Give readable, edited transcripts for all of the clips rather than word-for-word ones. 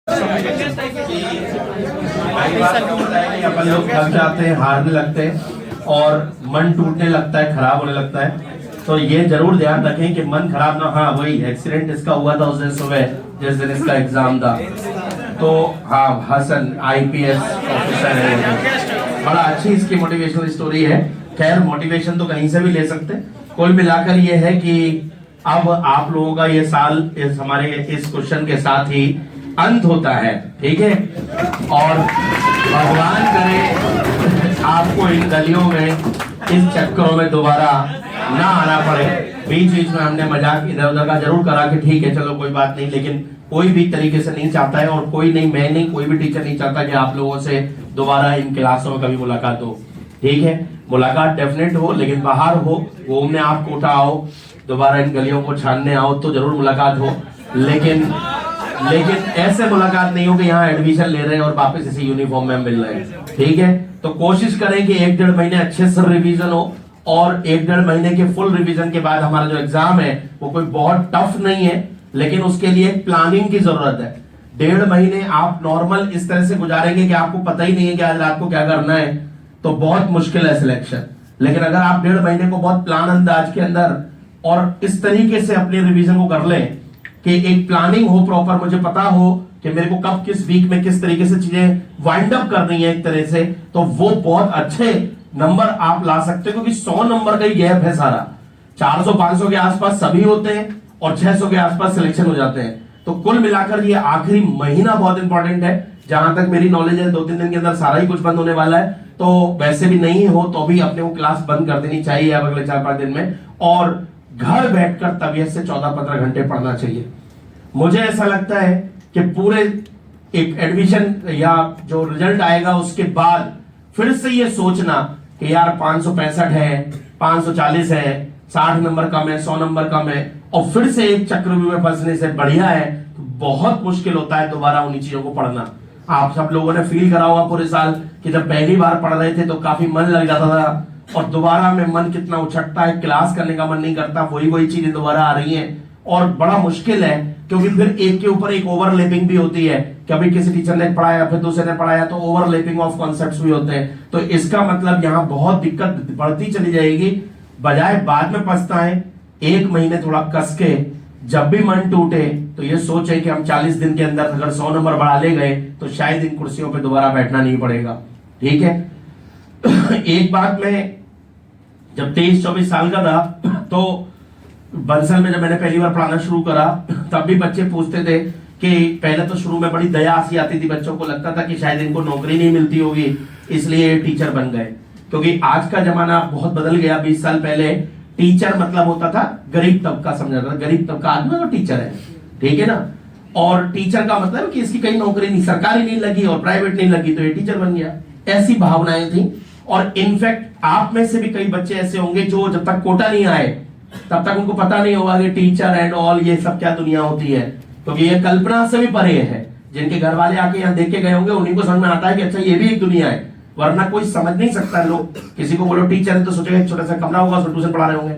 अपन लोग थक जाते हैं, हारने लगते हैं और मन टूटने लगता है, खराब होने लगता है। तो ये जरूर ध्यान रखें कि मन खराब ना, हाँ वही एक्सीडेंट इसका हुआ था उस दिन सुबह जिस दिन इसका एग्जाम था। तो हाँ, हसन IPS ऑफिसर है, बड़ा अच्छी इसकी मोटिवेशनल स्टोरी है। खैर मोटिवेशन तो कहीं से भी ले सकते। कुल मिलाकर ये है कि अब आप लोगों का ये साल हमारे इस क्वेश्चन के साथ ही अंत होता है, ठीक है। और भगवान करे आपको इन गलियों में, इन चक्करों में दोबारा ना आना पड़े। बीच बीच में हमने मजाक इधर उधर का जरूर करा कि ठीक है चलो कोई बात नहीं, लेकिन कोई भी तरीके से नहीं चाहता है, और कोई नहीं, मैं नहीं, कोई भी टीचर नहीं चाहता कि आप लोगों से दोबारा इन क्लासों में कभी मुलाकात हो। ठीक है, मुलाकात डेफिनेट हो, लेकिन बाहर हो, घूमने आप कोटा आओ, दोबारा इन गलियों को छानने आओ तो जरूर मुलाकात हो। लेकिन ऐसे मुलाकात नहीं हो कि यहाँ एडमिशन ले रहे हैं और वापस इसी यूनिफॉर्म में मिल रहे हैं। ठीक है, तो कोशिश करें कि 1-1.5 महीने अच्छे से रिवीजन हो, और 1-1.5 महीने के फुल रिवीजन के बाद हमारा जो एग्जाम है वो कोई बहुत टफ नहीं है, लेकिन उसके लिए प्लानिंग की जरूरत है। 1.5 महीने आप नॉर्मल इस तरह से गुजारेंगे कि आपको पता ही नहीं है कि आज रात को क्या करना है, तो बहुत मुश्किल है सिलेक्शन। लेकिन अगर आप 1.5 महीने को बहुत प्लान अंदाज के अंदर और इस तरीके से अपनी रिवीजन को कर लें कि एक प्लानिंग हो प्रॉपर, मुझे पता हो कि मेरे को कब किस वीक में किस तरीके से चीजें वाइंड अप करनी है एक तरह से, तो वो बहुत अच्छे नंबर आप ला सकते हो। क्योंकि 100 नंबर का ही गैप है सारा, 400-500 के आसपास सभी होते हैं और 600 के आसपास सिलेक्शन हो जाते हैं। तो कुल मिलाकर ये आखिरी महीना बहुत इंपॉर्टेंट है। जहां तक मेरी नॉलेज है 2-3 दिन के अंदर सारा ही कुछ बंद होने वाला है, तो वैसे भी नहीं हो तो भी अपने को क्लास बंद कर देनी चाहिए अब अगले 4-5 दिन में, और घर बैठकर तबीयत से 14-15 घंटे पढ़ना चाहिए। मुझे ऐसा लगता है कि पूरे एक एडमिशन या जो रिजल्ट आएगा उसके बाद फिर से ये सोचना कि यार 565 है, 540 है, 60 नंबर कम है, 100 नंबर कम है, और फिर से एक चक्रव्यूह में फंसने से बढ़िया है। तो बहुत मुश्किल होता है दोबारा उन्हीं चीजों को पढ़ना। आप सब लोगों ने फील करा होगा पूरे साल कि जब पहली बार पढ़ रहे थे तो काफी मन लग जाता था, और दोबारा में मन कितना उछटता है, क्लास करने का मन नहीं करता, वही चीजें दोबारा आ रही हैं, और बड़ा मुश्किल है। क्योंकि फिर एक के ऊपर एक ओवरलैपिंग भी होती है, कभी किसी टीचर ने पढ़ाया फिर दूसरे ने पढ़ाया, तो ओवरलैपिंग ऑफ कॉन्सेप्ट्स भी होते हैं। तो इसका मतलब यहाँ बहुत दिक्कत बढ़ती चली जाएगी। बजाय बाद में पछताएं, 1 महीने थोड़ा कस के, जब भी मन टूटे तो ये सोचे कि हम 40 दिन के अंदर अगर 100 नंबर बढ़ा ले गए तो शायद इन कुर्सियों पे दोबारा बैठना नहीं पड़ेगा। ठीक है। एक बात में जब 23-24 साल का था तो बंसल में जब मैंने पहली बार पढ़ाना शुरू करा, तब भी बच्चे पूछते थे कि पहले तो शुरू में बड़ी दया सी आती थी, बच्चों को लगता था कि शायद इनको नौकरी नहीं मिलती होगी इसलिए टीचर बन गए। क्योंकि आज का जमाना बहुत बदल गया। 20 साल पहले टीचर मतलब होता था गरीब तबका, समझा था गरीब तबका आदमी तो टीचर है, ठीक है ना। और टीचर का मतलब कि इसकी कहीं नौकरी नहीं, सरकारी नहीं लगी और प्राइवेट नहीं लगी तो ये टीचर बन गया, ऐसी भावनाएं थी। और इनफैक्ट आप में से भी कई बच्चे ऐसे होंगे जो जब तक कोटा नहीं आए तब तक उनको पता नहीं होगा कि टीचर एंड ऑल ये सब क्या दुनिया होती है, क्योंकि ये कल्पना से भी परे है। जिनके घर वाले आके यहाँ देख के गए होंगे उन्हीं को समझ में आता है कि अच्छा ये भी एक दुनिया है, वरना कोई समझ नहीं सकता। लोग किसी को बोलो टीचर है तो सोचेगा छोटा सा कमरा होगा उसमें ट्यूशन पढ़ा रहे होंगे,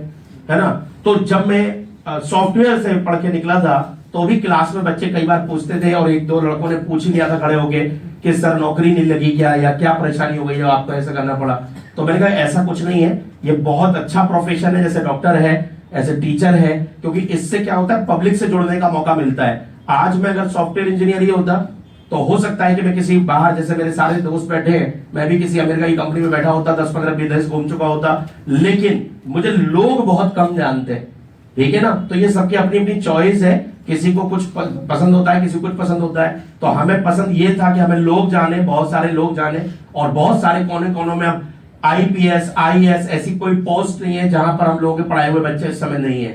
है ना। तो जब मैं सॉफ्टवेयर से पढ़ के निकला था तो भी क्लास में बच्चे कई बार पूछते थे, और 1-2 लड़कों ने पूछ ही लिया था खड़े होके कि सर नौकरी नहीं लगी क्या, या क्या परेशानी हो गई जो आपको ऐसा करना पड़ा। तो मैंने कहा ऐसा कुछ नहीं है, ये बहुत अच्छा प्रोफेशन है, जैसे डॉक्टर है ऐसे टीचर है, क्योंकि इससे क्या होता है पब्लिक से जुड़ने का मौका मिलता है। आज मैं अगर सॉफ्टवेयर इंजीनियर ही होता तो हो सकता है कि मैं किसी बाहर, जैसे मेरे सारे दोस्त बैठे हैं, मैं भी किसी अमेरिका की कंपनी में बैठा होता, 10-15 देश घूम चुका होता, लेकिन मुझे लोग बहुत कम जानते हैं, ठीक है ना। तो ये सबकी अपनी अपनी चॉइस है, किसी को कुछ पसंद होता है, किसी को कुछ पसंद होता है। तो हमें पसंद ये था कि हमें लोग जाने, बहुत सारे लोग जाने, और बहुत सारे कोने कोनों में अब IPS IAS ऐसी कोई पोस्ट नहीं है जहां पर हम लोगों के पढ़ाए हुए बच्चे इस समय नहीं है,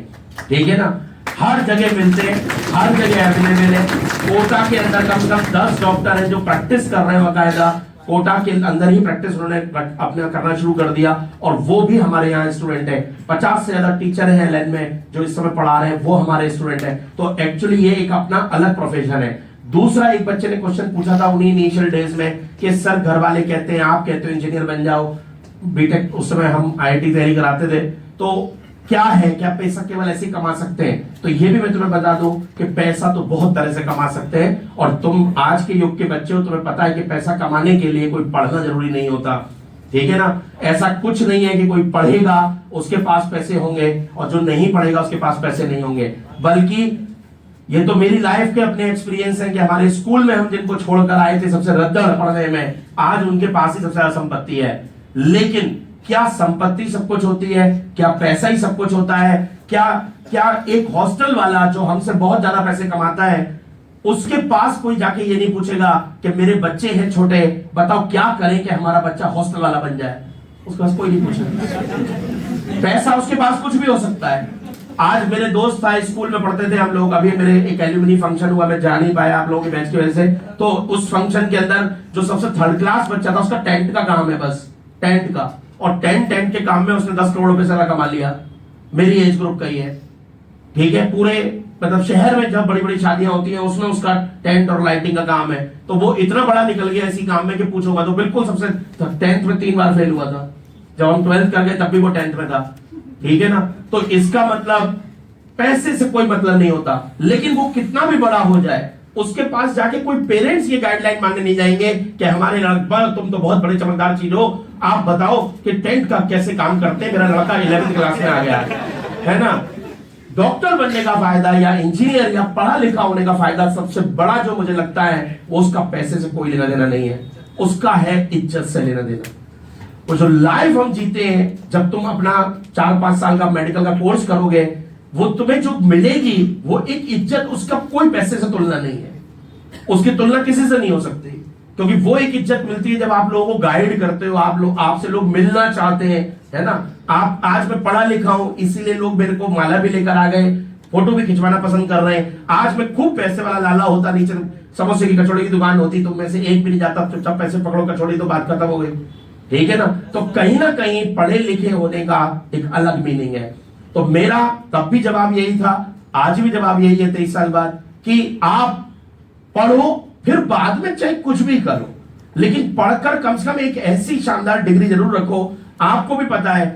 ठीक है ना। हर जगह मिलते हैं, हर जगह अवेलेबल है। कोटा के अंदर कम से कम 10 डॉक्टर हैं जो प्रैक्टिस कर रहे हैं बाकायदा, कोटा के अंदर ही प्रैक्टिस उन्होंने अपना करना शुरू कर दिया, और वो भी हमारे यहाँ स्टूडेंट है। 50 से ज्यादा टीचर हैं एलएन में जो इस समय पढ़ा रहे हैं, वो हमारे स्टूडेंट हैं। तो एक्चुअली ये एक अपना अलग प्रोफेशन है। दूसरा, एक बच्चे ने क्वेश्चन पूछा था उन्हीं इनिशियल डेज में कि सर घर वाले कहते हैं, आप कहते हो इंजीनियर बन जाओ, बीटेक उस समय हम IIT तैयारी कराते थे, तो क्या है, क्या पैसा केवल ऐसे ही कमा सकते हैं? तो ये भी मैं तुम्हें बता दूं कि पैसा तो बहुत तरह से कमा सकते हैं, और तुम आज के युग के बच्चे हो, तुम्हें पता है कि पैसा कमाने के लिए कोई पढ़ना जरूरी नहीं होता, ठीक है ना। ऐसा कुछ नहीं है कि कोई पढ़ेगा उसके पास पैसे होंगे और जो नहीं पढ़ेगा उसके पास पैसे नहीं होंगे, बल्कि ये तो मेरी लाइफ के अपने एक्सपीरियंस है कि हमारे स्कूल में हम जिनको छोड़कर आए थे सबसे रद्दड़ पढ़ने में, आज उनके पास ही सबसे ज्यादा संपत्ति है। लेकिन क्या संपत्ति सब कुछ होती है? क्या पैसा ही सब कुछ होता है? क्या एक हॉस्टल वाला जो हमसे बहुत ज्यादा पैसे कमाता है, उसके पास कोई जाके ये नहीं पूछेगा कि मेरे बच्चे हैं छोटे, बताओ क्या करें कि हमारा बच्चा हॉस्टल वाला बन जाए? उसके पास कोई नहीं पूछेगा। पैसा उसके पास कुछ भी हो सकता है। आज मेरे दोस्त था, स्कूल में पढ़ते थे हम लोग, अभी मेरे एक एल्यूमिनी फंक्शन हुआ, मैं जा नहीं पाया आप लोगों के बैच की वजह से, तो उस फंक्शन के अंदर जो सबसे थर्ड क्लास बच्चा था, उसका टेंट का काम है, बस टेंट का, और टेंट के काम में उसने 10 करोड़ रुपए सारा कमा लिया। मेरी एज ग्रुप का ही है, ठीक है। पूरे मतलब शहर में जब बड़ी बड़ी शादियां होती हैं उसमें उसका टेंट और लाइटिंग का काम है, तो वो इतना बड़ा निकल गया इसी काम में कि पूछोगा तो बिल्कुल सबसे 10th में 3 बार फेल हुआ था, जब हम 12th कर गए तब भी वो 10th में था, ठीक है ना। तो इसका मतलब पैसे से कोई मतलब नहीं होता, लेकिन वो कितना भी बड़ा हो जाए उसके पास जाके कोई पेरेंट्स ये गाइडलाइन मांगने नहीं जाएंगे कि हमारे लड़का, तुम तो बहुत बड़े चमकदार चीज हो, आप बताओ कि टेंट का कैसे काम करते हैं, मेरा लड़का 11th क्लास में आ गया है ना। डॉक्टर बनने का फायदा या इंजीनियर या पढ़ा लिखा होने का फायदा सबसे बड़ा जो मुझे लगता है वो उसका पैसे से कोई लेना देना नहीं है, उसका है इज्जत से लेना देना। वो जो लाइफ हम जीते हैं, जब तुम अपना 4-5 साल का मेडिकल का कोर्स करोगे, वो तुम्हें जो मिलेगी वो एक इज्जत, उसका कोई पैसे से तुलना नहीं है, उसकी तुलना किसी से नहीं हो सकती, क्योंकि वो एक इज्जत मिलती है जब आप लोगों को गाइड करते हो, आपसे लोग मिलना चाहते हैं, है ना। आप आज मैं पढ़ा लिखा हूं इसीलिए लोग मेरे को माला भी लेकर आ गए, फोटो भी खिंचवाना पसंद कर रहे हैं। आज मैं खूब पैसे वाला लाला होता, नीचे समोसे की कचौड़ी की दुकान होती तो मैं से एक भी नहीं जाता, चुपचाप पैसे पकड़ो कचौड़ी तो बात खत्म हो गई, ठीक है ना। तो कहीं ना कहीं पढ़े लिखे होने का एक अलग मीनिंग है। तो मेरा तब भी जवाब यही था, आज भी जवाब यही है 23 साल बाद, कि आप पढ़ो फिर बाद में चाहे कुछ भी करो, लेकिन पढ़कर कम से कम एक ऐसी शानदार डिग्री जरूर रखो। आपको भी पता है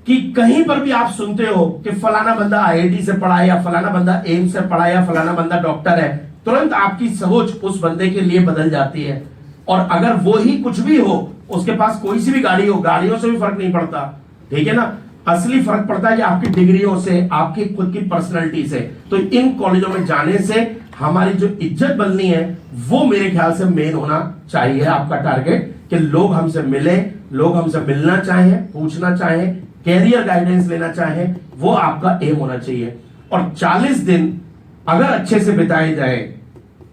कि कहीं पर भी आप सुनते हो कि फलाना बंदा आईआईटी से पढ़ा है या फलाना बंदा एम्स से पढ़ा है या फलाना बंदा डॉक्टर है, तुरंत आपकी सोच उस बंदे के लिए बदल जाती है। और अगर वो ही कुछ भी हो, उसके पास कोई सी भी गाड़ी हो, गाड़ियों से भी फर्क नहीं पड़ता, ठीक है ना। असली फर्क पड़ता है कि आपकी डिग्रियों से, आपकी खुद की पर्सनैलिटी से। तो इन कॉलेजों में जाने से हमारी जो इज्जत बननी है वो मेरे ख्याल से मेन होना चाहिए आपका टारगेट, कि लोग हमसे मिले, लोग हमसे मिलना चाहें, पूछना चाहें, कैरियर गाइडेंस लेना चाहें, वो आपका एम होना चाहिए। और 40 दिन अगर अच्छे से बिताए जाए,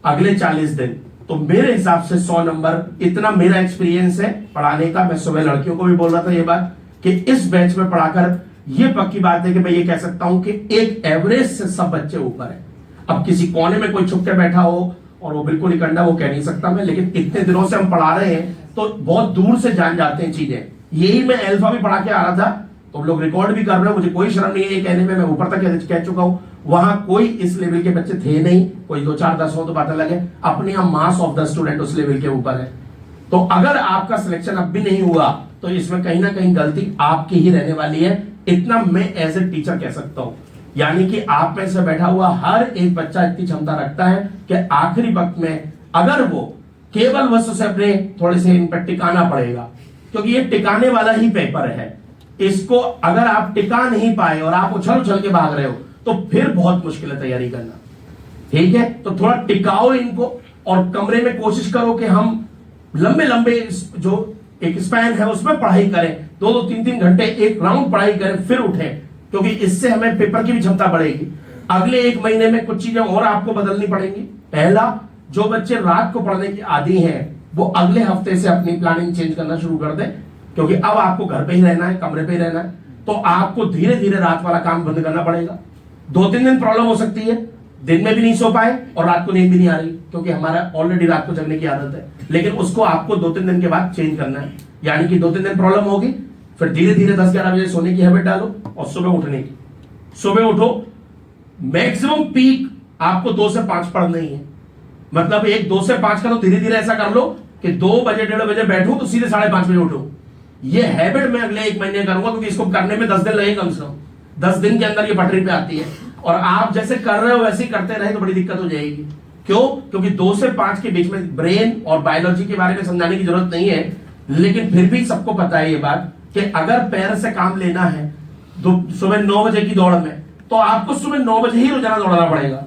अगले 40 दिन, तो मेरे हिसाब से 100 नंबर, इतना मेरा एक्सपीरियंस है पढ़ाने का। मैं सुबह लड़कियों को भी बोल रहा था ये बात कि इस बैच में पढ़ाकर ये पक्की बात है कि मैं ये कह सकता हूं कि एक एवरेज से सब बच्चे ऊपर है। अब किसी कोने में कोई छुप के बैठा हो और वो बिल्कुल इकंडा, वो कह नहीं सकता मैं, लेकिन इतने दिनों से हम पढ़ा रहे हैं तो बहुत दूर से जान जाते हैं चीजें। यही मैं अल्फा भी पढ़ा के आ रहा था, तो लोग रिकॉर्ड भी कर रहे हो, मुझे कोई शर्म नहीं है ये कहने में, मैं ऊपर तक कह चुका हूं। वहां कोई इस लेवल के बच्चे थे नहीं, कोई 2-4-10 हो तो बात अलग है, अपने यहाँ मास ऑफ द स्टूडेंट उस लेवल के ऊपर है। तो अगर आपका सिलेक्शन अब भी नहीं हुआ तो इसमें कहीं ना कहीं गलती आपकी ही रहने वाली है, इतना मैं एज ए टीचर कह सकता हूं। यानी कि आप में से बैठा हुआ हर एक बच्चा इतनी क्षमता रखता है कि आखिरी वक्त में अगर वो केवल बस उसे अपने थोड़े से इन पर टिकाना पड़ेगा, क्योंकि ये टिकाने वाला ही पेपर है। इसको अगर आप टिका नहीं पाए और आप उछल उछल के भाग रहे हो तो फिर बहुत मुश्किल है तैयारी करना, ठीक है। तो थोड़ा टिकाओ इनको, और कमरे में कोशिश करो कि हम लंबे लंबे जो एक स्पैन है उसमें पढ़ाई करें, 2-2, 3-3 घंटे एक राउंड पढ़ाई करें फिर उठें, क्योंकि इससे हमें पेपर की भी क्षमता बढ़ेगी। अगले 1 महीने में कुछ चीजें और आपको बदलनी पड़ेंगी। पहला, जो बच्चे रात को पढ़ने की आदी हैं वो अगले हफ्ते से अपनी प्लानिंग चेंज करना शुरू कर दें, क्योंकि अब आपको घर पे ही रहना है, कमरे पे ही रहना है, तो आपको धीरे धीरे रात वाला काम बंद करना पड़ेगा। 2-3 दिन प्रॉब्लम हो सकती है, दिन में भी नहीं सो पाए और रात को नींद भी नहीं आ रही, क्योंकि हमारा ऑलरेडी रात को जगने की आदत है, लेकिन उसको आपको 2-3 दिन के बाद चेंज करना है। यानी कि 2-3 दिन प्रॉब्लम होगी, फिर धीरे धीरे 10-11 बजे सोने की हैबिट डालो और सुबह उठने की। सुबह उठो, मैक्सिमम पीक आपको 2 से 5 पढ़ना ही है, मतलब 2 से 5 का, तो धीरे धीरे ऐसा कर लो कि 2 बजे 1:30 बजे बैठो तो सीधे 5:30 बजे उठो। ये हैबिट मैं अगले 1 महीने करूंगा, क्योंकि इसको करने में 10 दिन लगे कम से कम। 10 दिन के अंदर ये पटरी पे आती है, और आप जैसे कर रहे हो वैसे ही करते रहे तो बड़ी दिक्कत हो जाएगी। क्यों? क्योंकि 2 से 5 के बीच में ब्रेन और बायोलॉजी के बारे में समझाने की जरूरत नहीं है, लेकिन फिर भी सबको पता है ये बात कि अगर पैर से काम लेना है सुबह 9 बजे की दौड़ में, तो आपको सुबह 9 बजे ही रोजाना दौड़ना पड़ेगा।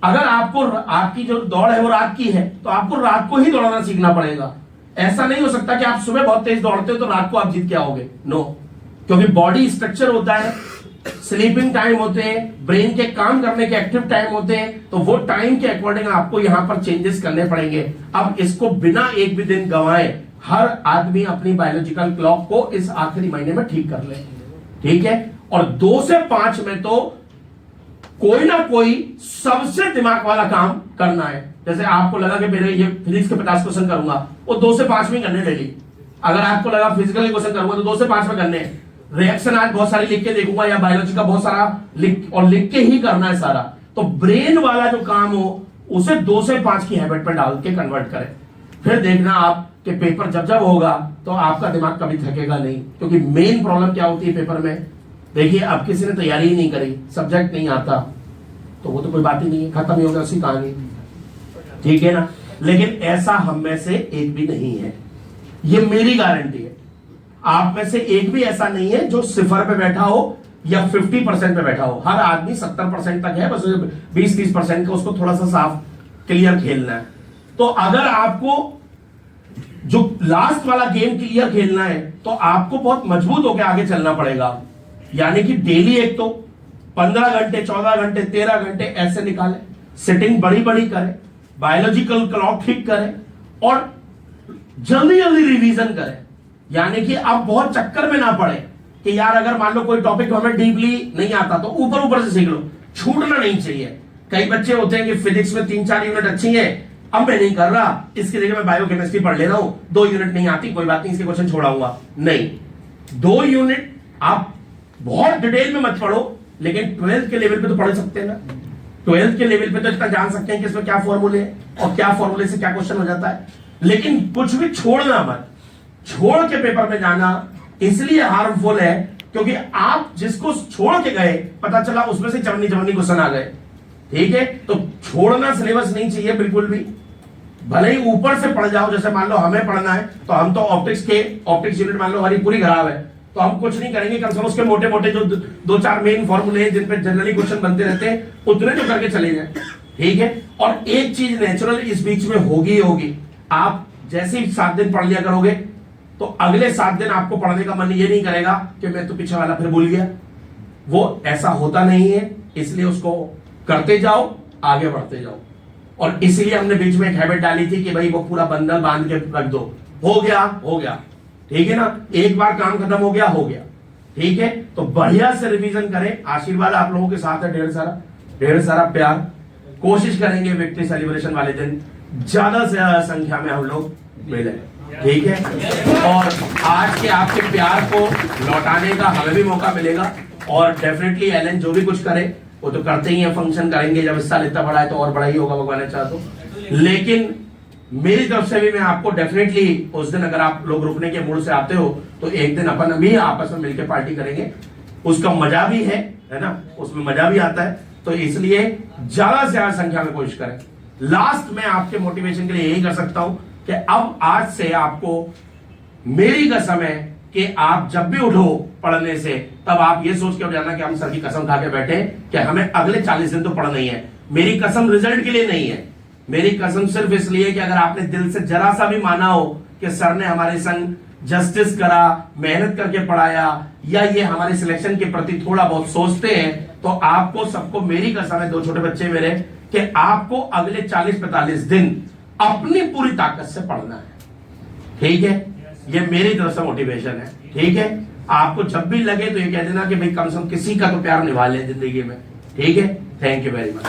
अगर आपको आपकी जो दौड़ है वो रात की है, तो आपको रात को ही दौड़ना सीखना पड़ेगा। ऐसा नहीं हो सकता कि आप सुबह बहुत तेज दौड़ते हो तो रात को आप जीत के आओगे, नो। क्योंकि बॉडी स्ट्रक्चर होता है, स्लीपिंग टाइम होते हैं, ब्रेन के काम करने के एक्टिव टाइम होते हैं, तो वो टाइम के अकॉर्डिंग आपको यहां पर चेंजेस करने पड़ेंगे। अब इसको बिना एक भी दिन गंवाए हर आदमी अपनी बायोलॉजिकल क्लॉक को इस आखिरी महीने में ठीक कर ले, ठीक है। और 2 से 5 में तो कोई ना कोई सबसे दिमाग वाला काम करना है। जैसे आपको लगा कि मेरे ये फिजिक्स के 50 क्वेश्चन करूंगा, वो 2 से 5 में करने डेली। अगर आपको लगा फिजिकल क्वेश्चन करूंगा तो 2 से 5 में करने हैं। रिएक्शन आज बहुत सारी लिख के देखूंगा या बायोलॉजी का बहुत सारा लिख के ही करना है सारा। तो ब्रेन वाला जो काम हो उसे 2 से 5 की हैबिट पर डाल के कन्वर्ट करें। फिर देखना आप कि पेपर जब जब होगा तो आपका दिमाग कभी थकेगा नहीं। क्योंकि मेन प्रॉब्लम क्या होती है पेपर में, देखिए अब किसी ने तैयारी ही नहीं करी, सब्जेक्ट नहीं आता, तो वो तो कोई बात ही नहीं है, खत्म ही हो गया उसी कहानी, ठीक है ना। लेकिन ऐसा हम में से एक भी नहीं है, ये मेरी गारंटी है। आप में से एक भी ऐसा नहीं है जो 0 पे बैठा हो या 50% पे बैठा हो। हर आदमी 70% तक है, बस 20-30% का उसको थोड़ा सा साफ क्लियर खेलना है। तो अगर आपको जो लास्ट वाला गेम क्लियर खेलना है तो आपको बहुत मजबूत होकर आगे चलना पड़ेगा। यानी कि डेली एक तो 15 घंटे, 14 घंटे, 13 घंटे ऐसे निकाले, सिटिंग बड़ी बड़ी करें, बायोलॉजिकल क्लॉक ठीक करें और जल्दी जल्दी रिवीजन करें। यानी कि आप बहुत चक्कर में ना पड़े कि यार अगर मान लो कोई टॉपिक हमें डीपली नहीं आता तो ऊपर ऊपर से सीख लो, छूटना नहीं चाहिए। कई बच्चे होते हैं कि फिजिक्स में 3-4 यूनिट अच्छी है, अब मैं नहीं कर रहा, इसकी जगह मैं बायोकेमिस्ट्री पढ़ ले रहा हूं, 2 यूनिट नहीं आती, कोई बात नहीं, इसके क्वेश्चन छोड़ाऊंगा। नहीं, 2 यूनिट आप बहुत डिटेल में मत पढ़ो, लेकिन 12th के लेवल पे तो पढ़ सकते हैं ना। 12th के लेवल पे तो इतना जान सकते हैं कि इसमें क्या फॉर्मूले हैं और क्या फॉर्मूले से क्या क्वेश्चन हो जाता है। लेकिन कुछ भी छोड़ना मत, छोड़ के पेपर में जाना इसलिए हार्मफुल है क्योंकि आप जिसको छोड़ के गए पता चला उसमें से चवन्नी क्वेश्चन आ गए, ठीक है। तो छोड़ना सिलेबस नहीं चाहिए बिल्कुल भी, भले ही ऊपर से पढ़ जाओ। जैसे मान लो हमें पढ़ना है तो हम तो ऑप्टिक्स यूनिट मान लो हमारी पूरी खराब है, तो हम कुछ नहीं करेंगे, कम से कम उसके मोटे मोटे जो 2-4 मेन फॉर्मूले हैं जिन पे जनरली क्वेश्चन बनते रहते हैं उतने जो करके चले जाए, ठीक है। और एक चीज नेचुरल इस बीच में होगी, आप जैसे ही 7 दिन पढ़ लिया करोगे तो अगले 7 दिन आपको पढ़ने का मन ये नहीं करेगा कि मैं तो पीछे वाला फिर भूल गया। वो ऐसा होता नहीं है, इसलिए उसको करते जाओ, आगे बढ़ते जाओ। और इसलिए हमने बीच में एक हैबिट डाली थी कि भाई वो पूरा बंडल बांध के रख दो, हो गया, ठीक है ना। एक बार काम खत्म हो गया, ठीक है। तो बढ़िया से रिवीजन करें, आशीर्वाद आप लोगों के साथ है, ढेर सारा प्यार। कोशिश करेंगे विक्ट्री सेलिब्रेशन वाले दिन ज्यादा से ज्यादा संख्या में हम लोग मिले, ठीक है। और आज के आपके प्यार को लौटाने का हमें भी मौका मिलेगा। और डेफिनेटली एलन जो भी कुछ करे वो तो करते ही है, फंक्शन करेंगे, जब इस साल इतना बड़ा है तो और बड़ा ही होगा भगवान चाहे तो। लेकिन मेरी तरफ से भी मैं आपको डेफिनेटली उस दिन अगर आप लोग रुकने के मूड से आते हो तो एक दिन अपन भी आपस में मिलकर पार्टी करेंगे, उसका मजा भी है ना, उसमें मजा भी आता है। तो इसलिए ज्यादा से ज्यादा संख्या में कोशिश करें। लास्ट में आपके मोटिवेशन के लिए यही कर सकता हूं कि अब आज से आपको मेरी कसम है कि आप जब भी उठो पढ़ने से तब आप ये सोच के उठ जाना कि हम सर की कसम खा के बैठे कि हमें अगले 40 दिन तो पढ़ना ही है। मेरी कसम रिजल्ट के लिए नहीं है, मेरी कसम सिर्फ इसलिए कि अगर आपने दिल से जरा सा भी माना हो कि सर ने हमारे संग जस्टिस करा, मेहनत करके पढ़ाया, या ये हमारे सिलेक्शन के प्रति थोड़ा बहुत सोचते हैं, तो आपको सबको मेरी कसम है, 2 छोटे बच्चे मेरे, कि आपको अगले 40-45 दिन अपनी पूरी ताकत से पढ़ना है, ठीक है। ये मेरी तरफ से मोटिवेशन है, ठीक है। आपको जब भी लगे तो ये कह देना कि भाई कम से कम किसी का तो प्यार निभा ले जिंदगी में, ठीक है। Thank you very much.